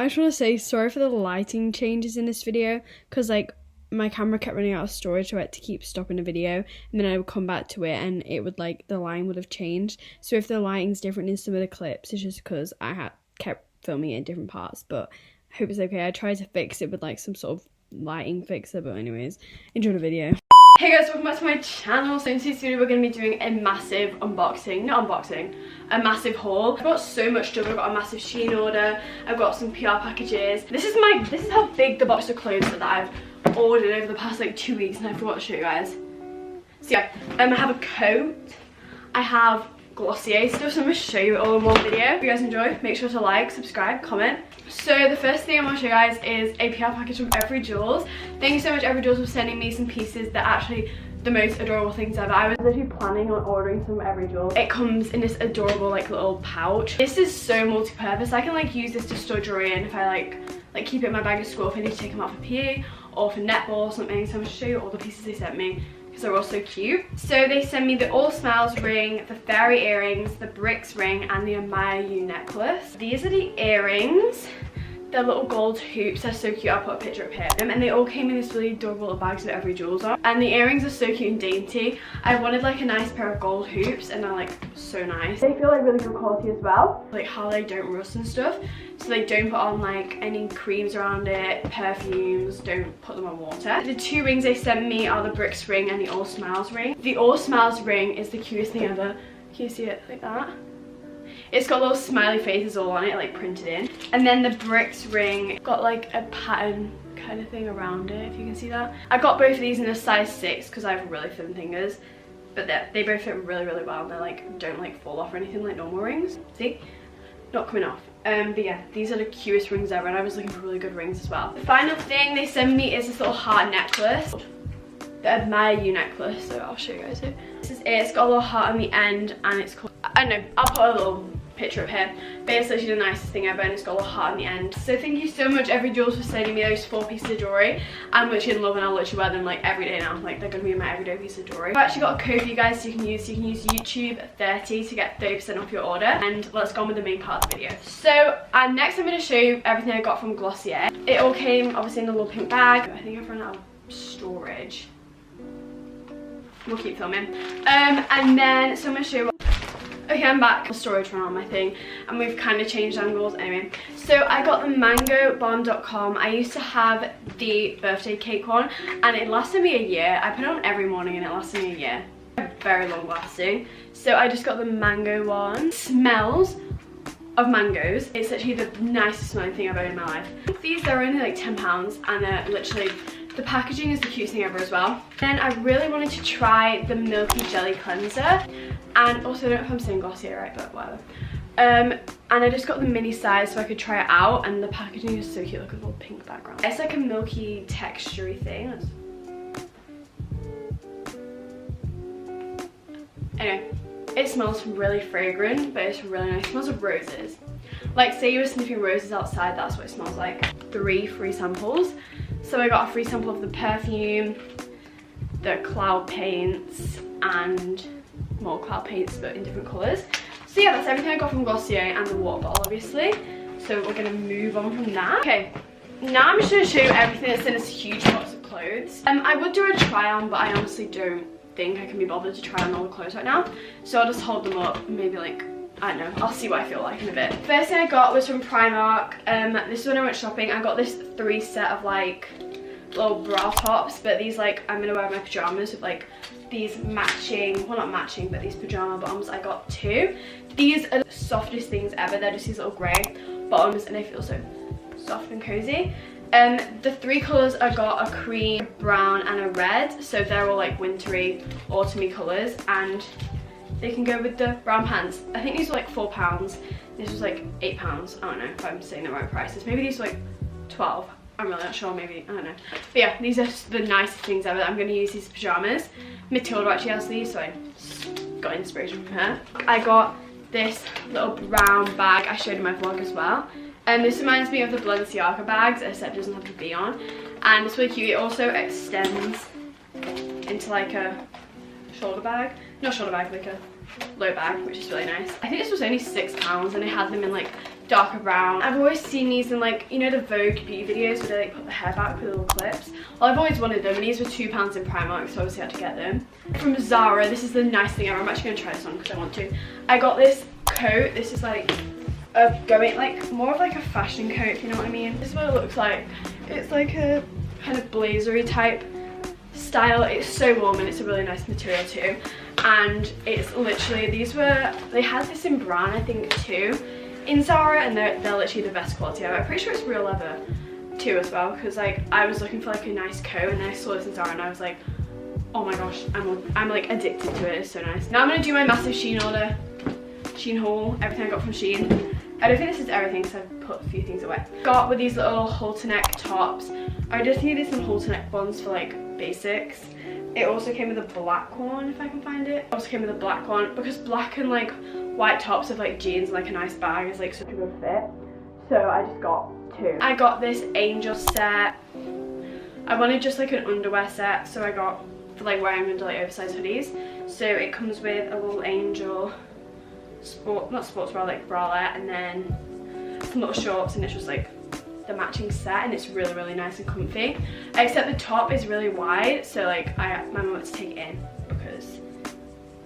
I just want to say sorry for the lighting changes in this video, because like my camera kept running out of storage, so I had to keep stopping the video, and then I would come back to it and it would like, the line would have changed. So if the lighting's different in some of the clips, it's just because I kept filming it in different parts, but I hope it's okay. I tried to fix it with like some sort of lighting fixer, but anyways, enjoy the video. Hey guys, welcome back to my channel. So in today's video we're going to be doing a massive a massive haul. I've got so much stuff. I've got a massive Shein order, I've got some PR packages. This is how big the box of clothes that I've ordered over the past like 2 weeks, and I forgot to show you guys. So yeah, I have a coat, I have Glossier stuff, so I'm going to show you it all in one video. If you guys enjoy, make sure to like, subscribe, comment. So the first thing I want to show you guys is a PR package from Every Jewels. Thank you so much Every Jewels for sending me some pieces that are actually the most adorable things ever. I was literally planning on ordering some Every Jewels. It comes in this adorable like little pouch. This is so multi-purpose. I can like use this to store jewelry in if I like keep it in my bag of school, if I need to take them out for PE or for netball or something. So I'm going to show you all the pieces they sent me, because they're all so cute. So they sent me the All Smells ring, the fairy earrings, the bricks ring, and the YOU necklace. These are the earrings. They're little gold hoops. They're so cute. I'll put a picture up here. And they all came in this really adorable little bags that Every Jewels are. And the earrings are so cute and dainty. I wanted like a nice pair of gold hoops, and they're like so nice. They feel like really good quality as well. Like how they don't rust and stuff. So they don't put on like any creams around it, perfumes, don't put them on water. The two rings they sent me are the bricks ring and the All Smiles ring. The All Smiles ring is the cutest thing ever. Can you see it like that? It's got little smiley faces all on it, like printed in. And then the bricks ring got like a pattern kind of thing around it, if you can see that. I got both of these in a size 6 because I have really thin fingers, but they both fit really well, and they like don't like fall off or anything like normal rings. See? Not coming off. But yeah, these are the cutest rings ever, and I was looking for really good rings as well. The final thing they sent me is this little heart necklace, the YOU necklace. So I'll show you guys it. This is it. It's got a little heart on the end, and it's called, I don't know, I'll put a little picture up here, but it's literally the nicest thing ever, and it's got a little heart on the end. So thank you so much Every Jewels for sending me those 4 pieces of jewelry. I'm literally in love, and I'll literally wear them like every day now. Like they're gonna be my everyday piece of jewelry. I've actually got a code for you guys so you can use YouTube 30 to get 30% off your order. And let's go on with the main part of the video. So next I'm going to show you everything I got from Glossier. It all came obviously in a little pink bag. I think I've run out of storage. We'll keep filming. And then so I'm going to show you okay, I'm back. The storage ran on my thing, and we've kind of changed angles anyway. So I got the mangobomb.com. I used to have the birthday cake one, and it lasted me a year. I put it on every morning and it lasted me a year. Very long lasting. So I just got the mango one. It smells of mangoes. It's actually the nicest smelling thing I've ever in my life. These are only like £10, and they're literally, the packaging is the cutest thing ever as well. Then I really wanted to try the Milky Jelly Cleanser. And also, I don't know if I'm saying Glossier right, but whatever. And I just got the mini size so I could try it out, and the packaging is so cute. Look at the little pink background. It's like a milky texture-y thing. Anyway, it smells really fragrant, but it's really nice. It smells of roses. Like say you were sniffing roses outside, that's what it smells like. 3 free samples. So I got a free sample of the perfume, the cloud paints, and more cloud paints but in different colours. So yeah, that's everything I got from Glossier, and the water bottle obviously. So we're going to move on from that. Okay, now I'm just going to show you everything that's in this huge box of clothes. I would do a try on, but I honestly don't think I can be bothered to try on all the clothes right now. So I'll just hold them up, maybe like, I don't know, I'll see what I feel like in a bit. First thing I got was from Primark. This is when I went shopping. I got this 3 set of like little bra tops, but these like I'm gonna wear my pajamas with like these matching, well not matching, but these pajama bottoms. I got 2. These are the softest things ever. They're just these little grey bottoms, and they feel so soft and cozy. The 3 colours I got are cream, brown, and a red. So they're all like wintry, autumny colours, and they can go with the brown pants. I think these were like £4. This was like £8. I don't know if I'm saying the right prices. Maybe these were like 12. I'm really not sure, maybe, I don't know. But yeah, these are the nicest things ever. I'm going to use these pajamas. Matilda actually has these, so I got inspiration from her. I got this little brown bag I showed in my vlog as well. And this reminds me of the Balenciaga bags, except it doesn't have the V on. And it's really cute. It also extends into like a shoulder bag. Not shoulder bag, like a low bag, which is really nice. I think this was only £6, and I had them in like darker brown. I've always seen these in like, you know, the Vogue beauty videos where they like put the hair back with little clips. Well, I've always wanted them, and these were £2 in Primark, so obviously I had to get them. From Zara, this is the nice thing ever. I'm actually going to try this on because I want to. I got this coat. This is like going like more of like a fashion coat, if you know what I mean. This is what it looks like. It's like a kind of blazery type style. It's so warm and it's a really nice material too. And it's literally, they had this in brown I think too in Zara, and they're literally the best quality ever. I'm pretty sure it's real leather too as well, because like I was looking for like a nice coat and then I saw this in Zara and I was like, oh my gosh, I'm like addicted to it. It's so nice. Now I'm gonna do my massive Shein order, Shein haul, everything I got from Shein. I don't think this is everything because I've put a few things away. Got with these little halter neck tops. I just needed some halter neck ones for like basics. It also came with a black one, if I can find it. It also came with a black one because black and like white tops with like jeans and like a nice bag is like such a good fit. So I just got two. I got this angel set. I wanted just like an underwear set, so I got for like wearing under like oversized hoodies. So it comes with a little angel not sports bra, like bralette, and then some little shorts, and it's just like the matching set, and it's really, really nice and comfy. Except the top is really wide, so like my mum had to take it in because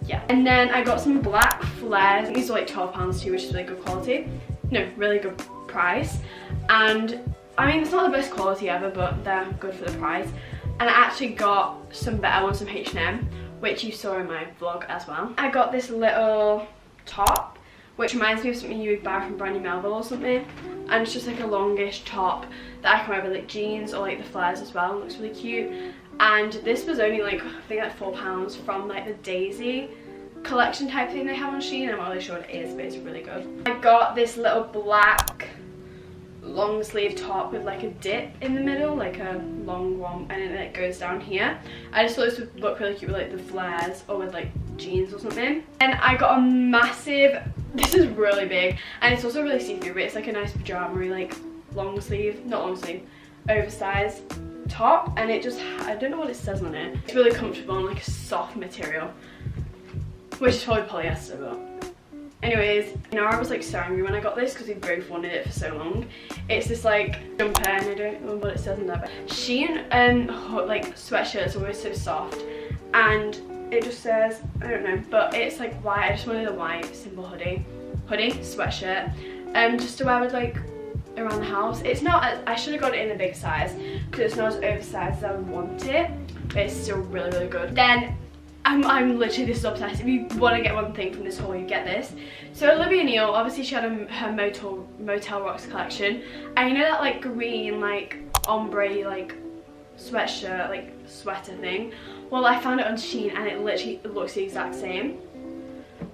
yeah. And then I got some black flares. These are like £12 too, which is really good quality. No, really good price. And I mean, it's not the best quality ever, but they're good for the price. And I actually got some better ones from H&M, which you saw in my vlog as well. I got this little top, which reminds me of something you would buy from Brandy Melville or something, and it's just like a longish top that I can wear with like jeans or like the flares as well. It looks really cute. And this was only like, I think like £4 from like the Daisy collection type thing they have on Shein. I'm not really sure what it is, but it's really good. I got this little black long sleeve top with like a dip in the middle, like a long one, and then it goes down here. I just thought this would look really cute with like the flares or with like jeans or something. And I got a massive, this is really big, and it's also really see-through, but it's like a nice pajama-y, like long sleeve, not long sleeve, oversized top, and it just, I don't know what it says on it. It's really comfortable and like a soft material, which is probably polyester, but anyways, Nara was like so angry when I got this because we both wanted it for so long. It's this like jumper, and I don't remember what it says on there, but Shein and like sweatshirts are always so soft, and it just says, I don't know, but it's like white. I just wanted a white simple hoodie sweatshirt, just to wear with like around the house. It's not as, I should have got it in a big size because it's not as oversized as I would want it, but it's still really, really good. Then I'm literally, this is obsessed. If you want to get one thing from this haul, you get this. So Olivia Neal, obviously she had her Motel Rocks collection, and you know that like green like ombre like sweatshirt, like sweater thing? Well, I found it on Shein and it literally looks the exact same.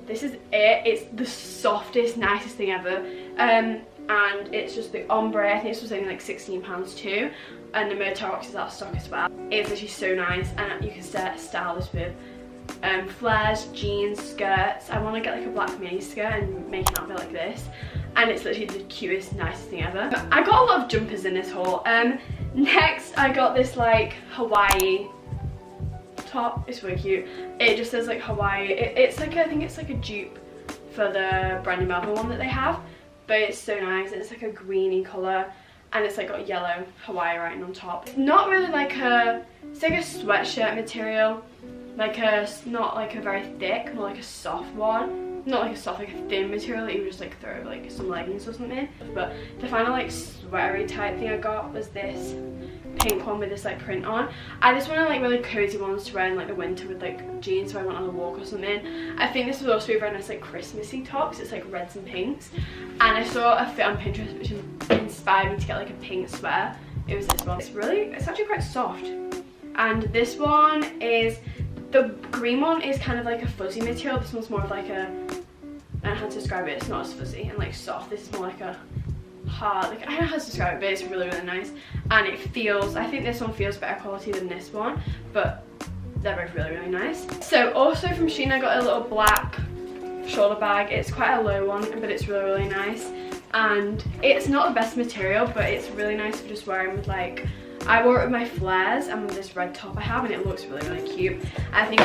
This is it. It's the softest, nicest thing ever. And it's just the ombre. I think this was only like £16 too. And the Motel Rocks is out of stock as well. It's literally so nice, and you can style this with flares, jeans, skirts. I want to get like a black mini skirt and make an outfit like this, and it's literally the cutest, nicest thing ever. I got a lot of jumpers in this haul. Next I got this like Hawaii top. It's really cute. It just says like Hawaii. It's like, I think it's like a dupe for the Brandy Melville one that they have, but it's so nice. It's like a greeny colour, and it's like got yellow Hawaii writing on top. It's not really like a, it's like a sweatshirt material, like a, not like a very thick, more like a soft one. Not like a soft, like a thin material that you would just like throw over like some leggings or something. But the final like sweatery type thing I got was this pink one with this like print on. I just wanted like really cozy ones to wear in like the winter with like jeans so I went on a walk or something. I think this would also be a very nice like Christmassy top because it's like reds and pinks. And I saw a fit on Pinterest which inspired me to get like a pink sweater. It was this one. It's actually quite soft. And this one is, the green one is kind of like a fuzzy material. This one's more of like a, I don't know how to describe it. It's not as fuzzy and like soft. This is more like a hard, like I don't know how to describe it, but it's really, really nice. And it feels, I think this one feels better quality than this one, but they're both really, really nice. So also from Shein I got a little black shoulder bag. It's quite a low one, but it's really, really nice. And it's not the best material, but it's really nice for just wearing with like, I wore it with my flares and with this red top I have, and it looks really, really cute. I think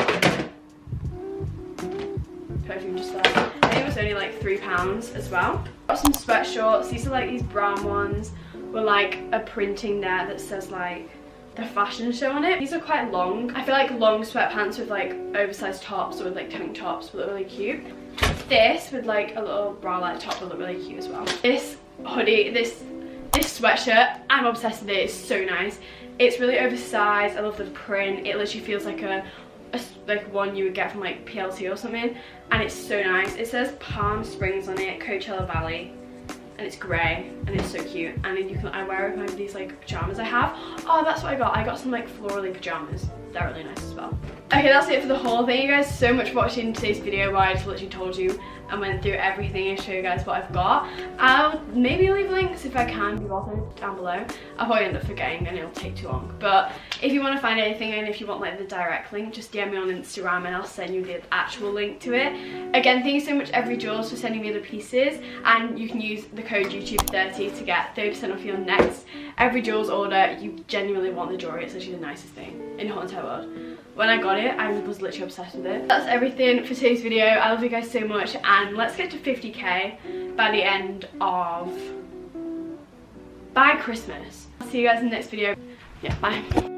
perfume just there. I think it was only like £3 as well. Got some sweatshorts. These are like these brown ones with like a printing there that says like the fashion show on it. These are quite long. I feel like long sweatpants with like oversized tops or with like tank tops would look really cute. This with like a little bra-like top would look really cute as well. This hoodie, this sweatshirt, I'm obsessed with it. It's so nice. It's really oversized. I love the print. It literally feels like like one you would get from like PLT or something, and it's so nice. It says Palm Springs on it, Coachella Valley, and it's grey and it's so cute. And then I wear it with these like pajamas I have. Oh, that's what I got. I got some like florally pajamas. They're really nice as well. Okay, that's it for the haul. Thank you guys so much for watching today's video where I just literally told you and went through everything and show you guys what I've got. I'll maybe leave links if I can, also down below. I'll probably end up forgetting and it'll take too long. But if you want to find anything and if you want like the direct link, just DM me on Instagram and I'll send you the actual link to it. Again, thank you so much Every Jewels for sending me the pieces, and you can use the code YouTube30 to get 30% off your next Every Jewels order. You genuinely want the jewelry. It's literally the nicest thing in the whole entire world. When I got it, I was literally obsessed with it. That's everything for today's video. I love you guys so much, and let's get to 50k by the end of... by Christmas. I'll see you guys in the next video. Yeah, bye.